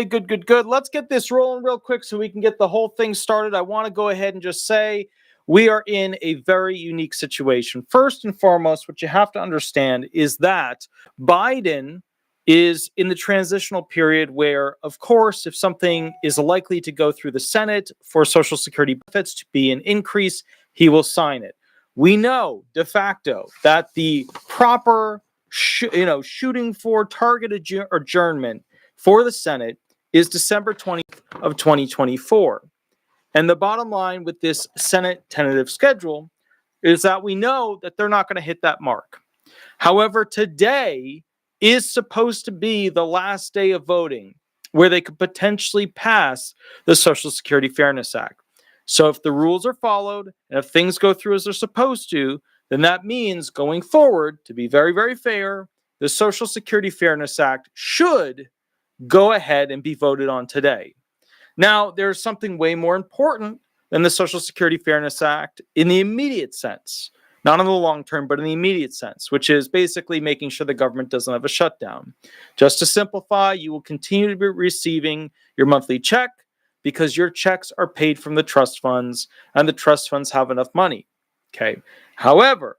Good. Let's get this rolling real quick so we can get the whole thing started. I want to go ahead and just say we are in a very unique situation. First and foremost, what you have to understand is that Biden is in the transitional period where, of course, if something is likely to go through the Senate for Social Security benefits to be an increase, he will sign it. We know de facto that the proper shooting for target adjournment for the Senate is December 20th of 2024. And the bottom line with this Senate tentative schedule is that we know that they're not going to hit that mark. However, today is supposed to be the last day of voting where they could potentially pass the Social Security Fairness Act. So if the rules are followed and if things go through as they're supposed to, then that means going forward, to be very, very fair, the Social Security Fairness Act should go ahead and be voted on today. Now, there's something way more important than the Social Security Fairness Act in the immediate sense, not in the long term, but in the immediate sense, which is basically making sure the government doesn't have a shutdown. Just to simplify, you will continue to be receiving your monthly check because your checks are paid from the trust funds and the trust funds have enough money. Okay. However,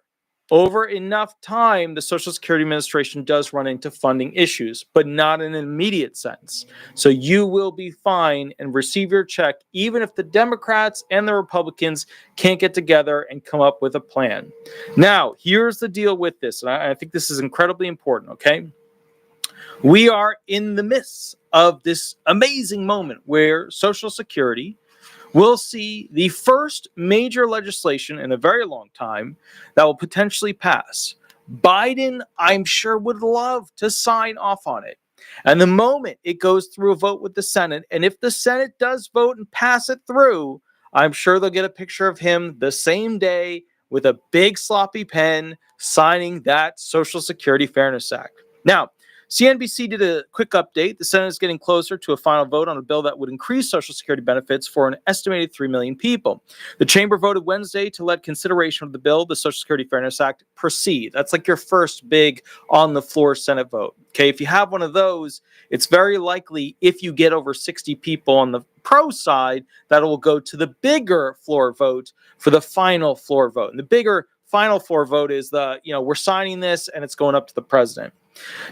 over enough time, the Social Security Administration does run into funding issues, but not in an immediate sense. So you will be fine and receive your check, even if the Democrats and the Republicans can't get together and come up with a plan. Now, here's the deal with this, and I think this is incredibly important, okay? We are in the midst of this amazing moment where Social Security will see the first major legislation in a very long time that will potentially pass. Biden, I'm sure, would love to sign off on it. And the moment it goes through a vote with the Senate, and if the Senate does vote and pass it through, I'm sure they'll get a picture of him the same day with a big sloppy pen signing that Social Security Fairness Act. Now, CNBC did a quick update. The Senate is getting closer to a final vote on a bill that would increase Social Security benefits for an estimated 3 million people. The chamber voted Wednesday to let consideration of the bill, the Social Security Fairness Act, proceed. That's like your first big on-the-floor Senate vote. Okay, if you have one of those, it's very likely if you get over 60 people on the pro side, that it will go to the bigger floor vote for the final floor vote. And the bigger final floor vote is we're signing this and it's going up to the president.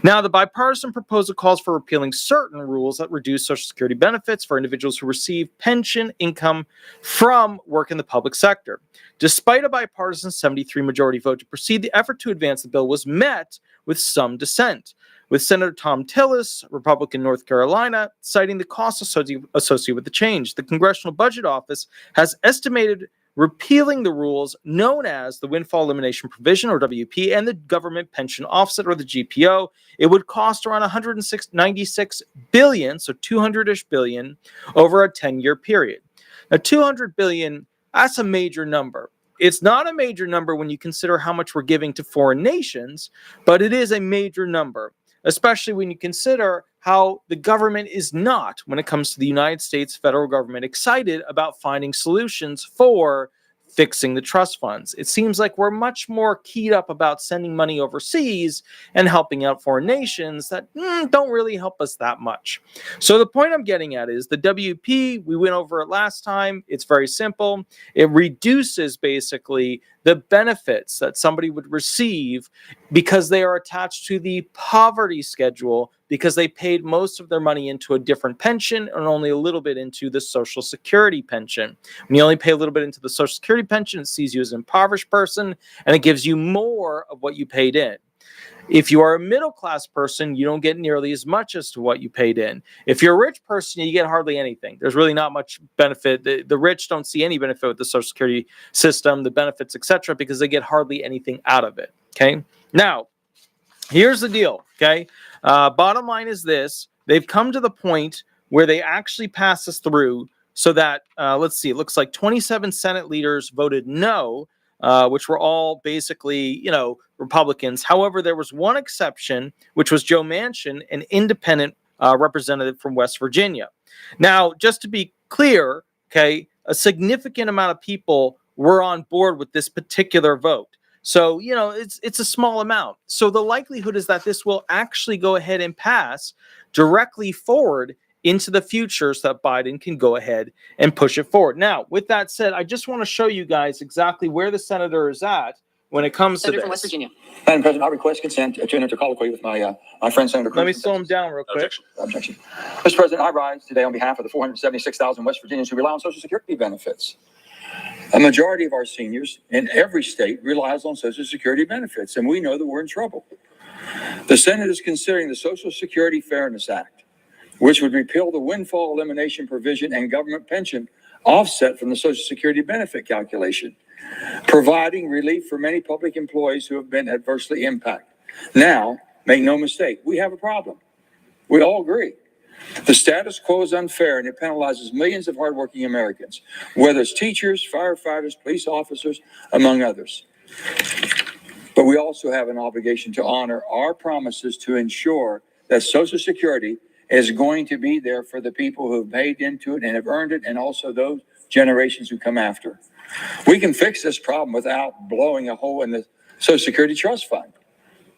Now, the bipartisan proposal calls for repealing certain rules that reduce Social Security benefits for individuals who receive pension income from work in the public sector. Despite a bipartisan 73 majority vote to proceed, the effort to advance the bill was met with some dissent, with Senator Tom Tillis, Republican North Carolina, citing the costs associated with the change. The Congressional Budget Office has estimated repealing the rules known as the Windfall Elimination Provision, or WP, and the Government Pension Offset, or the GPO. It would cost around $196 billion, so 200-ish billion, over a 10-year period. Now, 200 billion, that's a major number. It's not a major number when you consider how much we're giving to foreign nations, but it is a major number, especially when you consider how the government is not, when it comes to the United States federal government, excited about finding solutions for fixing the trust funds. It seems like we're much more keyed up about sending money overseas and helping out foreign nations that don't really help us that much. So the point I'm getting at is the WP, we went over it last time. It's very simple. It reduces basically the benefits that somebody would receive because they are attached to the poverty schedule because they paid most of their money into a different pension and only a little bit into the Social Security pension. When you only pay a little bit into the Social Security pension, it sees you as an impoverished person and it gives you more of what you paid in. If you are a middle-class person, you don't get nearly as much as to what you paid in. If you're a rich person, you get hardly anything. There's really not much benefit. The rich don't see any benefit with the Social Security system, the benefits, etc., because they get hardly anything out of it. Okay. Now, here's the deal. Okay. Bottom line is this. They've come to the point where they actually pass this through so that, let's see, it looks like 27 Senate leaders voted no, which were all basically, Republicans. However, there was one exception, which was Joe Manchin, an independent representative from West Virginia. Now, just to be clear, okay, a significant amount of people were on board with this particular vote. So, it's a small amount. So the likelihood is that this will actually go ahead and pass directly forward into the future so that Biden can go ahead and push it forward. Now, with that said, I just want to show you guys exactly where the senator is at when it comes to this. From West Virginia. Madam President, I request consent to enter colloquy with my friend Senator Cruz. Let me slow him down real quick. Objection. Mr. President, I rise today on behalf of the 476,000 West Virginians who rely on Social Security benefits. A majority of our seniors in every state relies on Social Security benefits, and we know that we're in trouble. The Senate is considering the Social Security Fairness Act, which would repeal the windfall elimination provision and government pension offset from the Social Security benefit calculation, providing relief for many public employees who have been adversely impacted. Now, make no mistake, we have a problem. We all agree. The status quo is unfair and it penalizes millions of hardworking Americans, whether it's teachers, firefighters, police officers, among others. But we also have an obligation to honor our promises to ensure that Social Security is going to be there for the people who have paid into it and have earned it, and also those generations who come after. We can fix this problem without blowing a hole in the Social Security Trust Fund.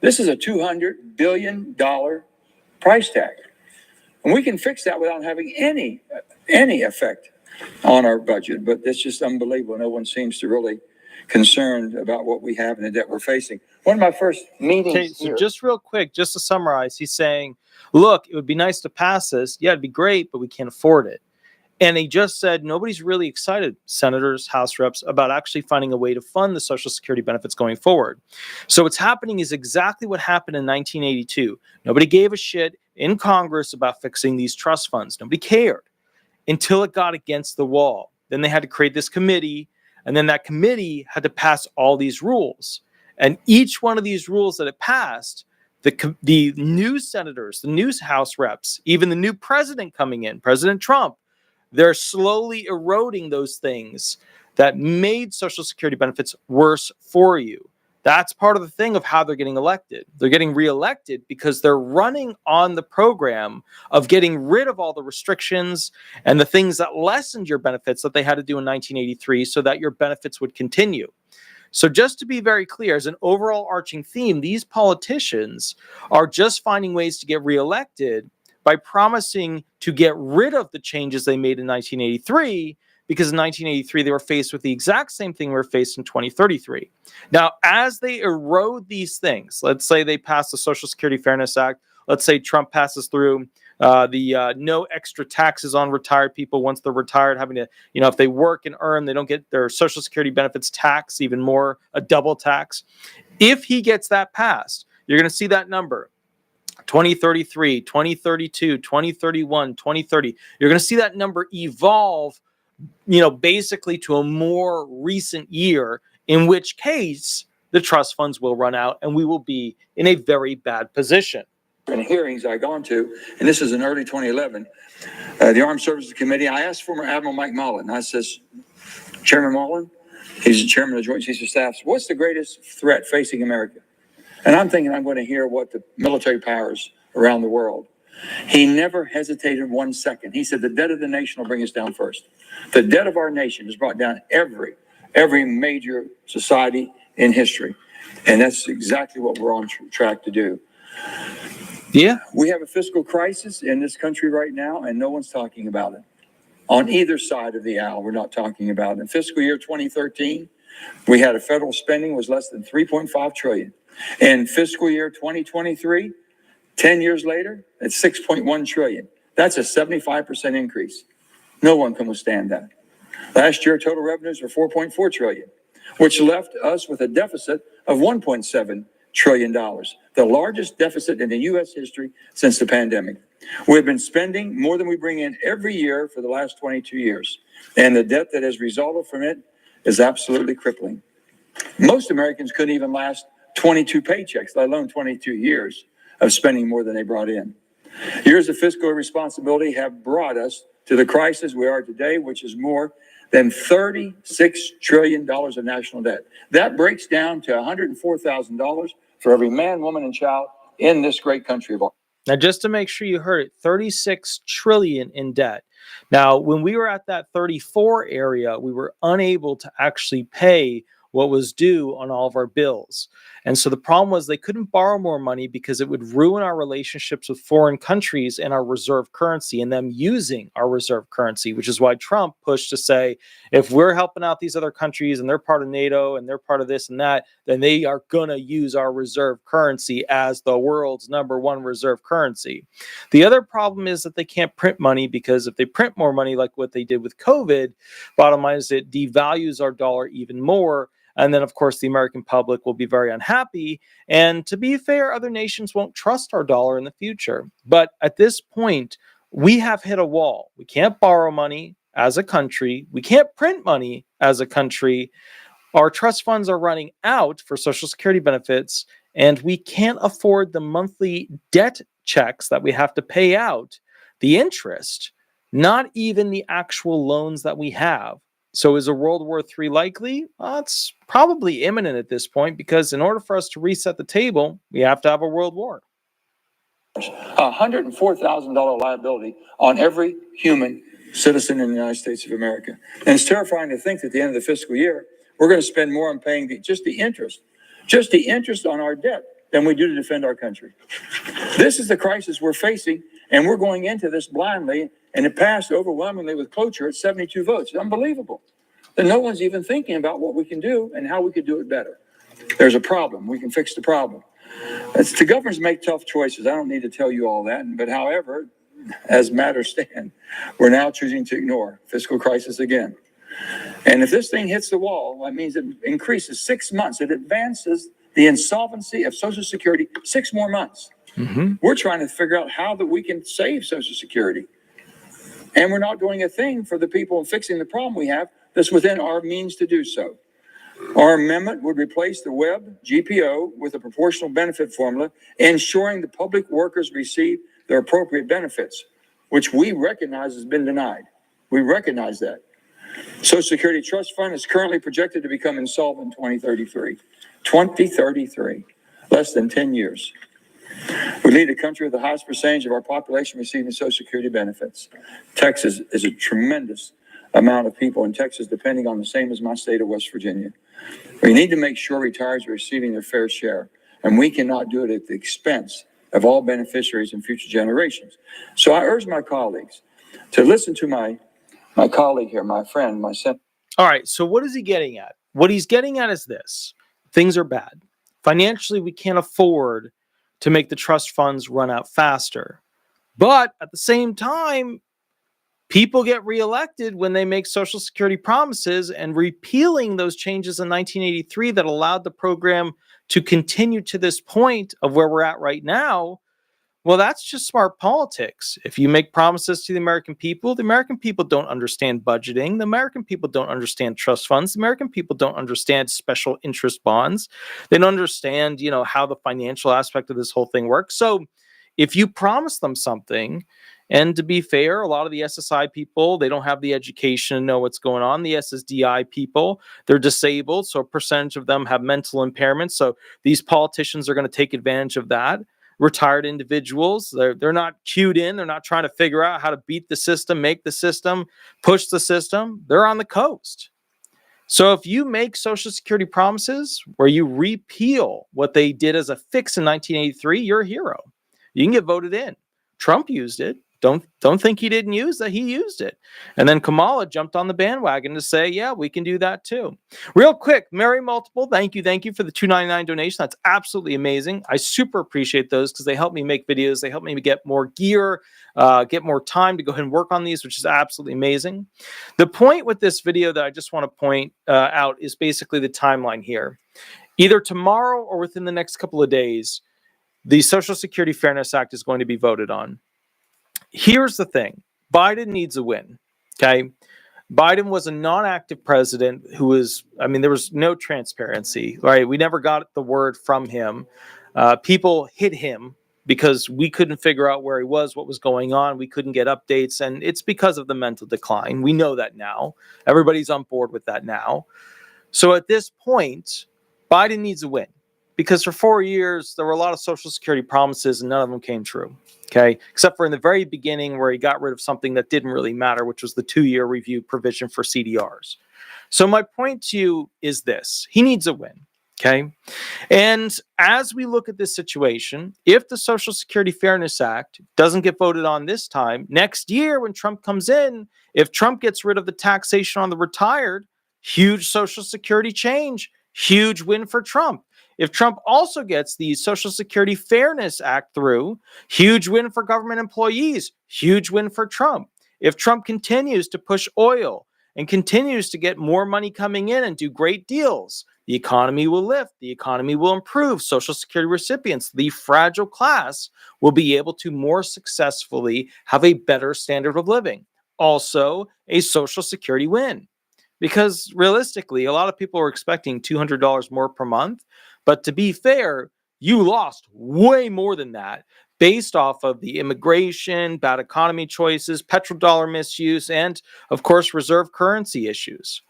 This is a $200 billion price tag. And we can fix that without having any effect on our budget. But it's just unbelievable. No one seems to really concerned about what we have and the debt we're facing. One of my first meetings. Okay, so just real quick, just to summarize, he's saying, look, it would be nice to pass this. Yeah, it'd be great, but we can't afford it. And he just said nobody's really excited, senators, House reps, about actually finding a way to fund the Social Security benefits going forward. So what's happening is exactly what happened in 1982. Nobody gave a shit in Congress about fixing these trust funds. Nobody cared until it got against the wall. Then they had to create this committee, and then that committee had to pass all these rules. And each one of these rules that it passed, the new senators, the new House reps, even the new president coming in, President Trump, they're slowly eroding those things that made Social Security benefits worse for you. That's part of the thing of how they're getting elected. They're getting reelected because they're running on the program of getting rid of all the restrictions and the things that lessened your benefits that they had to do in 1983 so that your benefits would continue. So just to be very clear, as an overall arching theme, these politicians are just finding ways to get reelected by promising to get rid of the changes they made in 1983, because in 1983, they were faced with the exact same thing we were faced in 2033. Now, as they erode these things, let's say they pass the Social Security Fairness Act. Let's say Trump passes through the no extra taxes on retired people once they're retired, having to, if they work and earn, they don't get their Social Security benefits taxed, even more, a double tax. If he gets that passed, you're going to see that number. 2033, 2032, 2031, 2030. You're going to see that number evolve, basically to a more recent year, in which case the trust funds will run out and we will be in a very bad position. In hearings I've gone to, and this is in early 2011, the Armed Services Committee, I asked former Admiral Mike Mullen, I says, Chairman Mullen, he's the chairman of the Joint Chiefs of Staff, what's the greatest threat facing America? And I'm thinking I'm going to hear what the military powers around the world. He never hesitated 1 second. He said the debt of the nation will bring us down first. The debt of our nation has brought down every major society in history. And that's exactly what we're on track to do. Yeah. We have a fiscal crisis in this country right now, and no one's talking about it. On either side of the aisle, we're not talking about it. In fiscal year 2013, we had a federal spending was less than $3.5 trillion. In fiscal year 2023, 10 years later, it's $6.1 trillion. That's a 75% increase. No one can withstand that. Last year, total revenues were $4.4 trillion, which left us with a deficit of $1.7 trillion, the largest deficit in the U.S. history since the pandemic. We've been spending more than we bring in every year for the last 22 years, and the debt that has resulted from it is absolutely crippling. Most Americans couldn't even last 22 paychecks, let alone 22 years of spending more than they brought in. Years of fiscal irresponsibility have brought us to the crisis we are today, which is more than $36 trillion of national debt. That breaks down to $104,000 for every man, woman, and child in this great country of ours. Now, just to make sure you heard it, 36 trillion in debt. Now, when we were at that 34 area, we were unable to actually pay what was due on all of our bills. And so the problem was they couldn't borrow more money because it would ruin our relationships with foreign countries and our reserve currency and them using our reserve currency, which is why Trump pushed to say, if we're helping out these other countries and they're part of NATO and they're part of this and that, then they are going to use our reserve currency as the world's #1 reserve currency. The other problem is that they can't print money, because if they print more money like what they did with COVID, bottom line is it devalues our dollar even more. And then, of course, the American public will be very unhappy. And to be fair, other nations won't trust our dollar in the future. But at this point, we have hit a wall. We can't borrow money as a country. We can't print money as a country. Our trust funds are running out for Social Security benefits, and we can't afford the monthly debt checks that we have to pay out, the interest, not even the actual loans that we have. So is a World War III likely? Well, it's probably imminent at this point, because in order for us to reset the table, we have to have a world war. $104,000 liability on every human citizen in the United States of America. And it's terrifying to think that at the end of the fiscal year, we're going to spend more on paying just the interest on our debt than we do to defend our country. This is the crisis we're facing, and we're going into this blindly, and it passed overwhelmingly with cloture at 72 votes. It's unbelievable that no one's even thinking about what we can do and how we could do it better. There's a problem. We can fix the problem. The governments make tough choices. I don't need to tell you all that. But however, as matters stand, we're now choosing to ignore fiscal crisis again. And if this thing hits the wall, that means it increases 6 months. It advances the insolvency of Social Security 6 more months. We're trying to figure out how that we can save Social Security. And we're not doing a thing for the people and fixing the problem we have that's within our means to do so. Our amendment would replace the Webb GPO with a proportional benefit formula, ensuring the public workers receive their appropriate benefits, which we recognize has been denied. We recognize that. Social Security Trust Fund is currently projected to become insolvent in 2033, less than 10 years. We lead a country with the highest percentage of our population receiving Social Security benefits. Texas is a tremendous amount of people in Texas depending on the same as my state of West Virginia. We need to make sure retirees are receiving their fair share, and we cannot do it at the expense of all beneficiaries and future generations. So I urge my colleagues to listen to my colleague here, my friend, my senator. All right, so what is he getting at? What he's getting at is this. Things are bad. Financially, we can't afford to make the trust funds run out faster. But at the same time, people get reelected when they make Social Security promises, and repealing those changes in 1983 that allowed the program to continue to this point of where we're at right now, well, that's just smart politics. If you make promises to the American people don't understand budgeting. The American people don't understand trust funds. The American people don't understand special interest bonds. They don't understand, how the financial aspect of this whole thing works. So if you promise them something, and to be fair, a lot of the SSI people, they don't have the education to know what's going on. The SSDI people, they're disabled, so a percentage of them have mental impairments. So these politicians are going to take advantage of that. Retired individuals, they're not cued in. They're not trying to figure out how to beat the system, make the system, push the system. They're on the coast. So if you make Social Security promises where you repeal what they did as a fix in 1983, you're a hero. You can get voted in. Trump used it. Don't think he didn't use that. He used it. And then Kamala jumped on the bandwagon to say, yeah, we can do that too. Real quick, Mary Multiple, thank you for the $2.99 donation. That's absolutely amazing. I super appreciate those because they help me make videos. They help me get more gear, get more time to go ahead and work on these, which is absolutely amazing. The point with this video that I just want to point out is basically the timeline here. Either tomorrow or within the next couple of days, the Social Security Fairness Act is going to be voted on. Here's the thing. Biden needs a win, okay? Biden was a non-active president there was no transparency, right? We never got the word from him. People hit him because we couldn't figure out where he was, what was going on. We couldn't get updates, and it's because of the mental decline. We know that now. Everybody's on board with that now. So at this point, Biden needs a win, Because for 4 years, there were a lot of Social Security promises and none of them came true. Okay, except for in the very beginning where he got rid of something that didn't really matter, which was the 2-year review provision for CDRs. So my point to you is this: he needs a win. Okay, and as we look at this situation, if the Social Security Fairness Act doesn't get voted on this time, next year when Trump comes in, if Trump gets rid of the taxation on the retired, huge Social Security change, huge win for Trump. If Trump also gets the Social Security Fairness Act through, huge win for government employees, huge win for Trump. If Trump continues to push oil and continues to get more money coming in and do great deals, the economy will lift, the economy will improve, Social Security recipients, the fragile class, will be able to more successfully have a better standard of living. Also, a Social Security win. Because realistically, a lot of people are expecting $200 more per month. But to be fair, you lost way more than that based off of the immigration, bad economy choices, petrodollar misuse, and, of course, reserve currency issues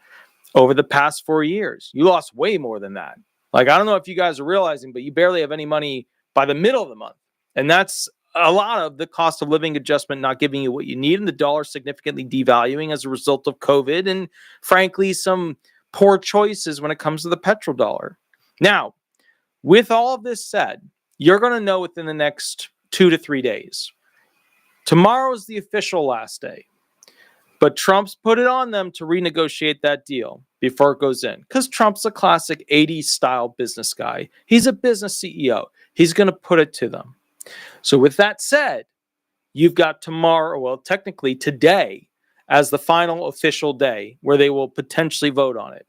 over the past 4 years. You lost way more than that. Like, I don't know if you guys are realizing, but you barely have any money by the middle of the month. And that's a lot of the cost of living adjustment not giving you what you need, and the dollar significantly devaluing as a result of COVID, and frankly, some poor choices when it comes to the petrodollar. Now, with all of this said, you're going to know within the next 2 to 3 days. Tomorrow is the official last day. But Trump's put it on them to renegotiate that deal before it goes in. Because Trump's a classic 80s style business guy. He's a business CEO. He's going to put it to them. So with that said, you've got tomorrow, well, technically today, as the final official day where they will potentially vote on it.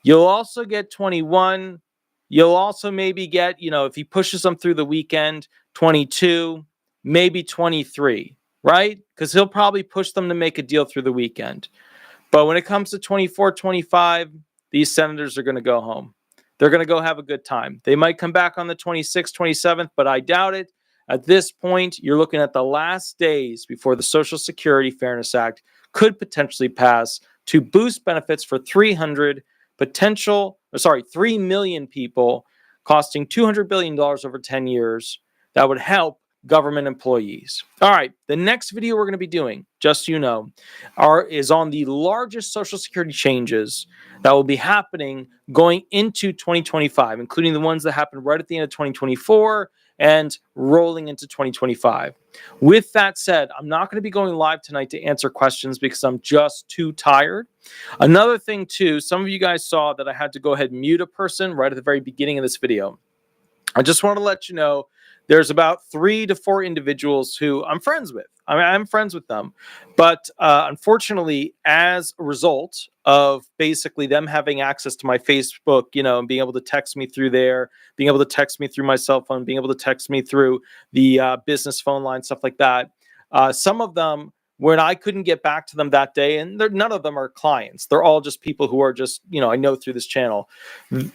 You'll also get 21. You'll also maybe get, if he pushes them through the weekend, 22, maybe 23, right? Because he'll probably push them to make a deal through the weekend. But when it comes to 24, 25, these senators are going to go home. They're going to go have a good time. They might come back on the 26th, 27th, but I doubt it. At this point, you're looking at the last days before the Social Security Fairness Act could potentially pass to boost benefits for 3 million people, costing $200 billion over 10 years. That would help government employees. All right, the next video we're going to be doing, just so you know, is on the largest Social Security changes that will be happening going into 2025, including the ones that happened right at the end of 2024 and rolling into 2025. With that said, I'm not going to be going live tonight to answer questions because I'm just too tired. Another thing too, some of you guys saw that I had to go ahead and mute a person right at the very beginning of this video. I just want to let you know there's about 3 to 4 individuals who I'm friends with. I'm friends with them. But unfortunately, as a result of basically them having access to my Facebook, and being able to text me through there, being able to text me through my cell phone, being able to text me through the business phone line, stuff like that. Some of them, when I couldn't get back to them that day, and none of them are clients. They're all just people who are just, I know through this channel.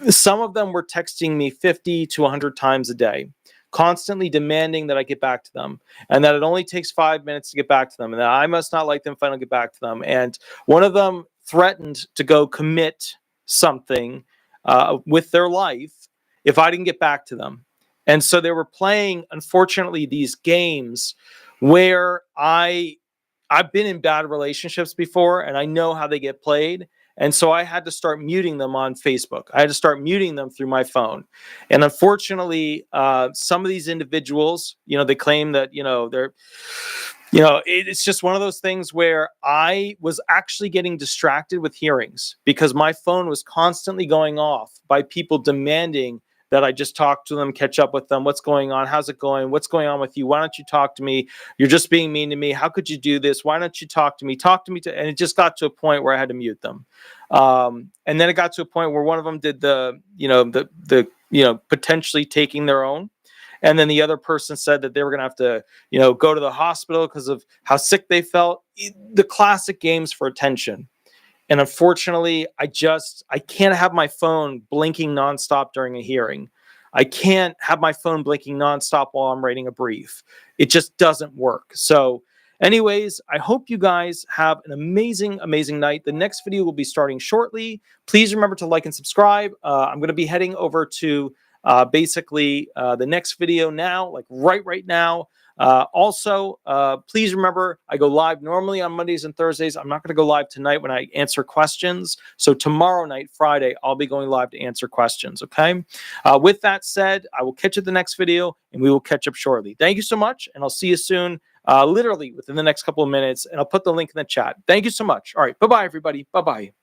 Some of them were texting me 50 to 100 times a day, constantly demanding that I get back to them, and that it only takes 5 minutes to get back to them, and that I must not like them if I don't get back to them. And one of them threatened to go commit something with their life if I didn't get back to them. And so they were playing, unfortunately, these games where I've been in bad relationships before, and I know how they get played. And so I had to start muting them on Facebook. I had to start muting them through my phone. And unfortunately, some of these individuals, they claim that, they're, it's just one of those things where I was actually getting distracted with hearings because my phone was constantly going off by people demanding that I just talk to them, catch up with them. What's going on? How's it going? What's going on with you? Why don't you talk to me? You're just being mean to me. How could you do this? Why don't you talk to me? And it just got to a point where I had to mute them. And then it got to a point where one of them did the potentially taking their own. And then the other person said that they were going to have to, go to the hospital because of how sick they felt. The classic games for attention. And unfortunately, I can't have my phone blinking nonstop during a hearing. I can't have my phone blinking nonstop while I'm writing a brief. It just doesn't work. So anyways, I hope you guys have an amazing, amazing night. The next video will be starting shortly. Please remember to like and subscribe. I'm going to be heading over to basically the next video now, like right now. Also, please remember, I go live normally on Mondays and Thursdays. I'm not going to go live tonight when I answer questions. So tomorrow night, Friday, I'll be going live to answer questions. Okay. With that said, I will catch you at the next video, and we will catch up shortly. Thank you so much, and I'll see you soon, literally within the next couple of minutes, and I'll put the link in the chat. Thank you so much. All right. Bye-bye, everybody. Bye-bye.